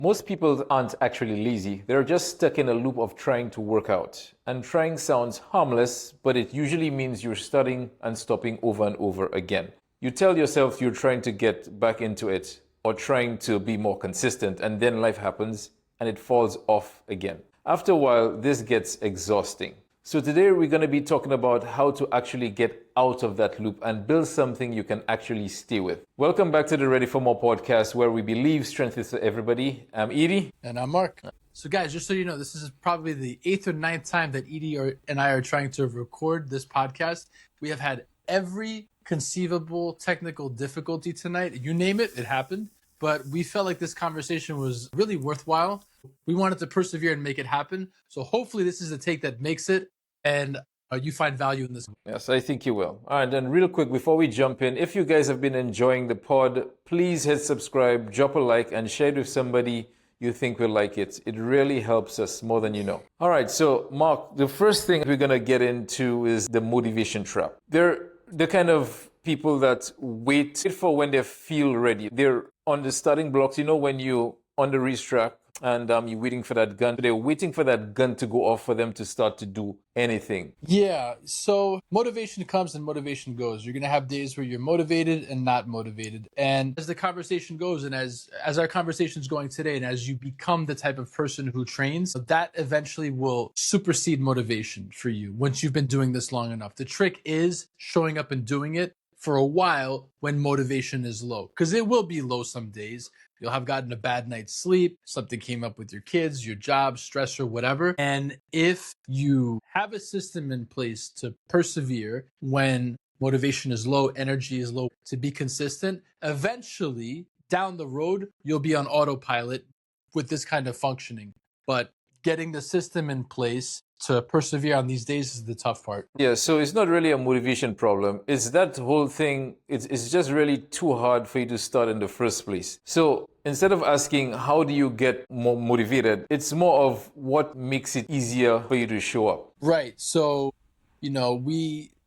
Most people aren't actually lazy. They're just stuck in a loop of trying to work out. And trying sounds harmless, but it usually means you're starting and stopping over and over again. You tell yourself you're trying to get back into it or trying to be more consistent, and then life happens and it falls off again. After a while, this gets exhausting. So today we're going to be talking about how to actually get out of that loop and build something you can actually stay with. Welcome back to the Ready for More podcast, where we believe strength is for everybody. I'm Edie. And I'm Mark. So guys, just so you know, this is probably the 8th or 9th time that Edie and I are trying to record this podcast. We have had every conceivable technical difficulty tonight. You name it, it happened. But we felt like this conversation was really worthwhile. We wanted to persevere and make it happen. So hopefully this is a take that makes it and you find value in this. Yes, I think you will. All right, then real quick, before we jump in, if you guys have been enjoying the pod, please hit subscribe, drop a like, and share it with somebody you think will like it. It really helps us more than you know. All right, so Mark, the first thing we're going to get into is the motivation trap. They're the kind of people that wait for when they feel ready. They're on the starting blocks, you know, when you're on the racetrack and you're waiting for that gun. They're waiting for that gun to go off for them to start to do anything. Yeah, so motivation comes and motivation goes. You're going to have days where you're motivated and not motivated. And as the conversation goes and as our conversation's going today, and as you become the type of person who trains, that eventually will supersede motivation for you once you've been doing this long enough. The trick is showing up and doing it for a while when motivation is low, because it will be low some days. You'll have gotten a bad night's sleep, something came up with your kids, your job, stress, or whatever. And if you have a system in place to persevere when motivation is low, energy is low, to be consistent, eventually down the road, you'll be on autopilot with this kind of functioning. But getting the system in place to persevere on these days is the tough part. Yeah, so it's not really a motivation problem. It's that whole thing, it's just really too hard for you to start in the first place. So instead of asking, how do you get more motivated? It's more of what makes it easier for you to show up. Right. So,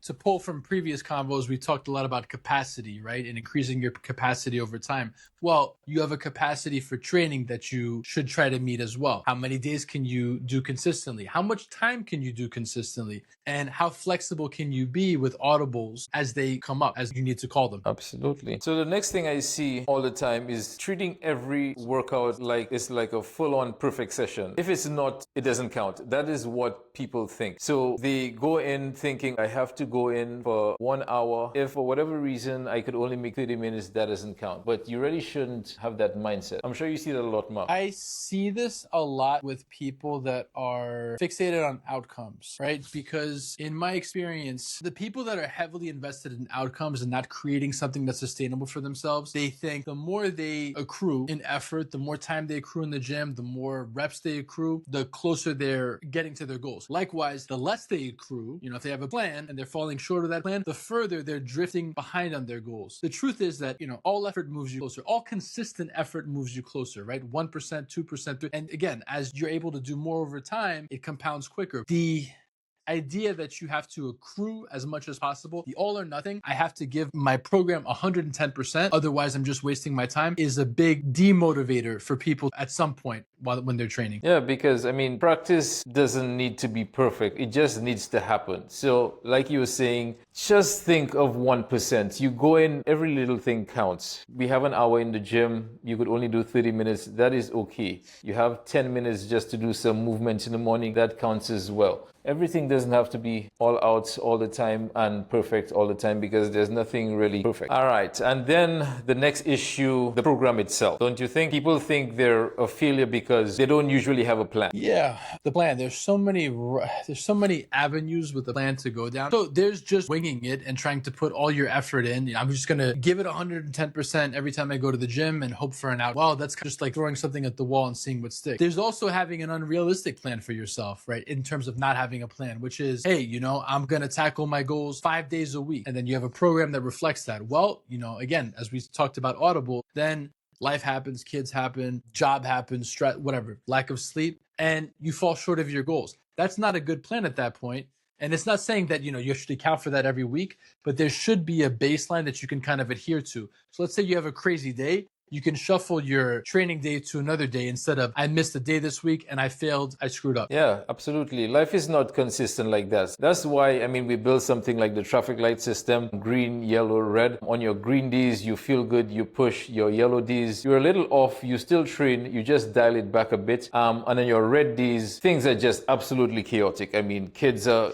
to pull from previous convos, we talked a lot about capacity, right? And increasing your capacity over time. Well, you have a capacity for training that you should try to meet as well. How many days can you do consistently? How much time can you do consistently? And how flexible can you be with audibles as they come up, as you need to call them? Absolutely. So the next thing I see all the time is treating every workout like it's like a full-on perfect session. If it's not, it doesn't count. That is what people think. So they go in thinking, I have to go in for 1 hour. If for whatever reason I could only make 30 minutes, that doesn't count. But you really shouldn't have that mindset. I'm sure you see that a lot more. I see this a lot with people that are fixated on outcomes, right? Because in my experience, the people that are heavily invested in outcomes and not creating something that's sustainable for themselves, they think the more they accrue in effort, the more time they accrue in the gym, the more reps they accrue, the closer they're getting to their goals. Likewise, the less they accrue, if they have a plan and they're falling short of that plan, the further they're drifting behind on their goals. The truth is that, all effort moves you closer. All consistent effort moves you closer, right? 1%, 2%. And again, as you're able to do more over time, it compounds quicker. The idea that you have to accrue as much as possible, the all or nothing, I have to give my program 110%, otherwise I'm just wasting my time, is a big demotivator for people at some point when they're training. Yeah, because practice doesn't need to be perfect. It just needs to happen. So like you were saying, just think of 1%. You go in, every little thing counts. We have an hour in the gym. You could only do 30 minutes. That is okay. You have 10 minutes just to do some movement in the morning. That counts as well. Everything doesn't have to be all out all the time and perfect all the time, because there's nothing really perfect. All right. And then the next issue, the program itself. Don't you think people think they're a failure because they don't usually have a plan? Yeah, the plan. There's so many avenues with the plan to go down. So there's just winging it and trying to put all your effort in. I'm just going to give it 110% every time I go to the gym and hope for an out. Well, that's just like throwing something at the wall and seeing what sticks. There's also having an unrealistic plan for yourself, right? In terms of not having a plan, which is, hey, I'm going to tackle my goals 5 days a week. And then you have a program that reflects that. Well, again, as we talked about Audible, then life happens, kids happen, job happens, stress, whatever, lack of sleep, and you fall short of your goals. That's not a good plan at that point. And it's not saying that, you should account for that every week, but there should be a baseline that you can kind of adhere to. So let's say you have a crazy day. You can shuffle your training day to another day instead of I missed a day this week and I failed, I screwed up. Yeah, absolutely. Life is not consistent like that. That's why, we build something like the traffic light system, green, yellow, red. On your green days, you feel good, you push. Your yellow days, you're a little off, you still train, you just dial it back a bit. And on your red days, things are just absolutely chaotic. Kids are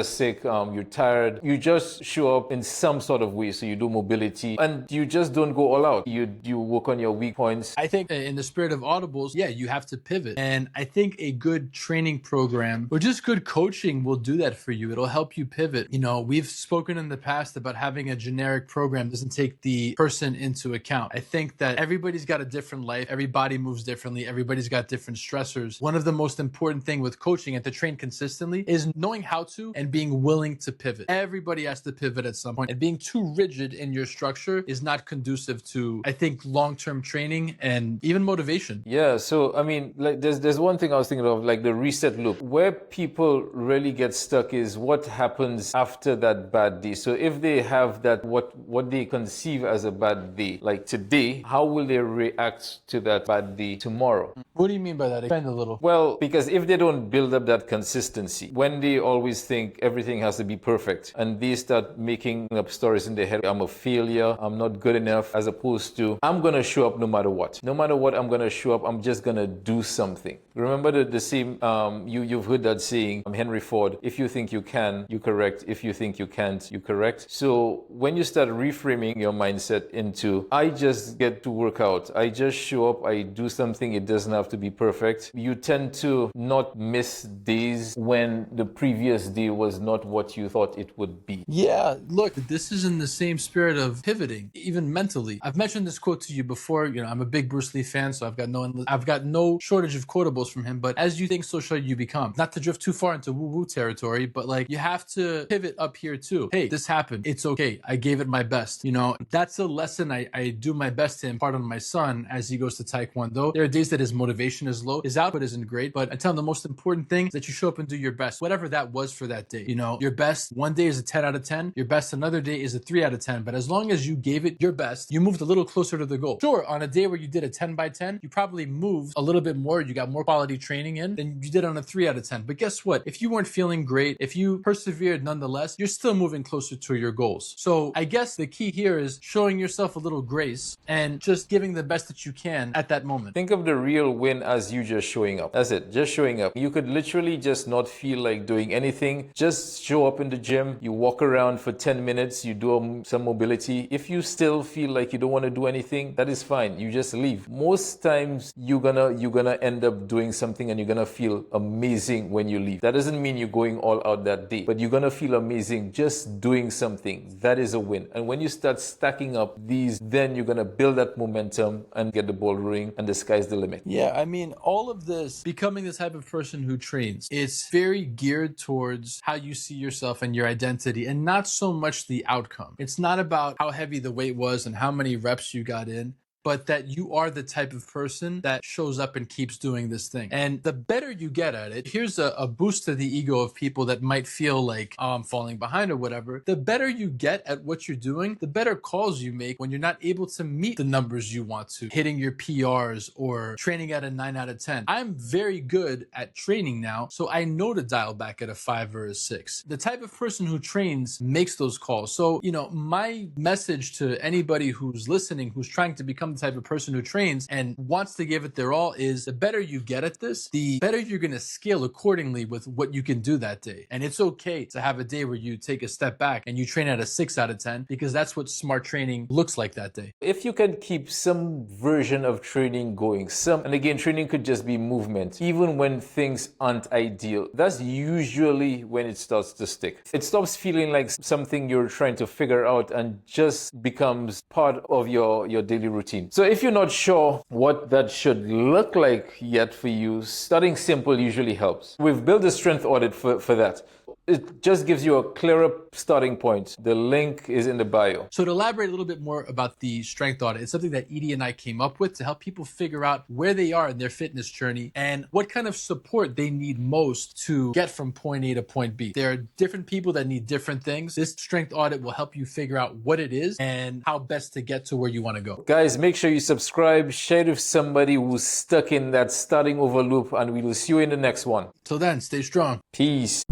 sick, you're tired. You just show up in some sort of way. So you do mobility and you just don't go all out. You work on your weak points. I think in the spirit of audibles, yeah, you have to pivot. And I think a good training program or just good coaching will do that for you. It'll help you pivot. We've spoken in the past about having a generic program doesn't take the person into account. I think that everybody's got a different life. Everybody moves differently. Everybody's got different stressors. One of the most important thing with coaching and to train consistently is knowing how to and being willing to pivot. Everybody has to pivot at some point, and being too rigid in your structure is not conducive to, I think, long-term training and even motivation. Yeah, so there's one thing I was thinking of, like the reset loop. Where people really get stuck is what happens after that bad day. So if they have that what they conceive as a bad day, like today, how will they react to that bad day tomorrow? What do you mean by that? Expand a little. Well, because if they don't build up that consistency, when they always think everything has to be perfect and they start making up stories in their head, I'm a failure, I'm not good enough, as opposed to I'm gonna show up no matter what. No matter what, I'm gonna show up, I'm just gonna do something. Remember the same, you've heard that saying, Henry Ford, if you think you can, you correct. If you think you can't, you correct. So when you start reframing your mindset into, I just get to work out, I just show up, I do something, it doesn't have to be perfect, you tend to not miss days when the previous day was not what you thought it would be. Yeah, look, this is in the same spirit of pivoting, even mentally. I've mentioned this quote to you before. I'm a big Bruce Lee fan, so I've got no shortage of quotables from him. But as you think, so shall you become. Not to drift too far into woo-woo territory, but you have to pivot up here too. Hey, this happened. It's okay. I gave it my best. That's a lesson I do my best to impart on my son as he goes to Taekwondo. There are days that his motivation is low, his output isn't great, but I tell him the most important thing is that you show up and do your best, whatever that was for that day. Your best one day is a 10 out of 10. Your best another day is a 3 out of 10. But as long as you gave it your best, you moved a little closer to the goal. Sure, on a day where you did a 10 by 10, you probably moved a little bit more. You got more quality training in than you did on a 3 out of 10. But guess what? If you weren't feeling great, if you persevered nonetheless, you're still moving closer to your goals. So I guess the key here is showing yourself a little grace and just giving the best that you can at that moment. Think of the real win as you just showing up. That's it, just showing up. You could literally just not feel like doing anything. Just show up in the gym, you walk around for 10 minutes, you do some mobility. If you still feel like you don't want to do anything, that is fine. You just leave. Most times you're gonna end up doing something and you're gonna feel amazing when you leave. That doesn't mean you're going all out that day, but you're gonna feel amazing just doing something. That is a win. And when you start stacking up these, then you're gonna build that momentum and get the ball rolling, and the sky's the limit. Yeah, all of this, becoming the type of person who trains, it's very geared towards how you see yourself and your identity, and not so much the outcome. It's not about how heavy the weight was and how many reps you got in, but that you are the type of person that shows up and keeps doing this thing. And the better you get at it, here's a boost to the ego of people that might feel like, oh, I'm falling behind or whatever. The better you get at what you're doing, the better calls you make when you're not able to meet the numbers you want to, hitting your PRs or training at a 9 out of 10. I'm very good at training now, so I know to dial back at a 5 or a 6. The type of person who trains makes those calls. So, my message to anybody who's listening, who's trying to become the type of person who trains and wants to give it their all, is the better you get at this, the better you're going to scale accordingly with what you can do that day. And it's okay to have a day where you take a step back and you train at a 6 out of 10, because that's what smart training looks like that day. If you can keep some version of training going, and again, training could just be movement, even when things aren't ideal, that's usually when it starts to stick. It stops feeling like something you're trying to figure out and just becomes part of your daily routine. So if you're not sure what that should look like yet for you, starting simple usually helps. We've built a strength audit for that. It just gives you a clearer starting point. The link is in the bio. So to elaborate a little bit more about the strength audit, it's something that Edie and I came up with to help people figure out where they are in their fitness journey and what kind of support they need most to get from point A to point B. There are different people that need different things. This strength audit will help you figure out what it is and how best to get to where you want to go. Guys, make sure you subscribe, share it with somebody who's stuck in that starting over loop, and we will see you in the next one. Till then, stay strong. Peace.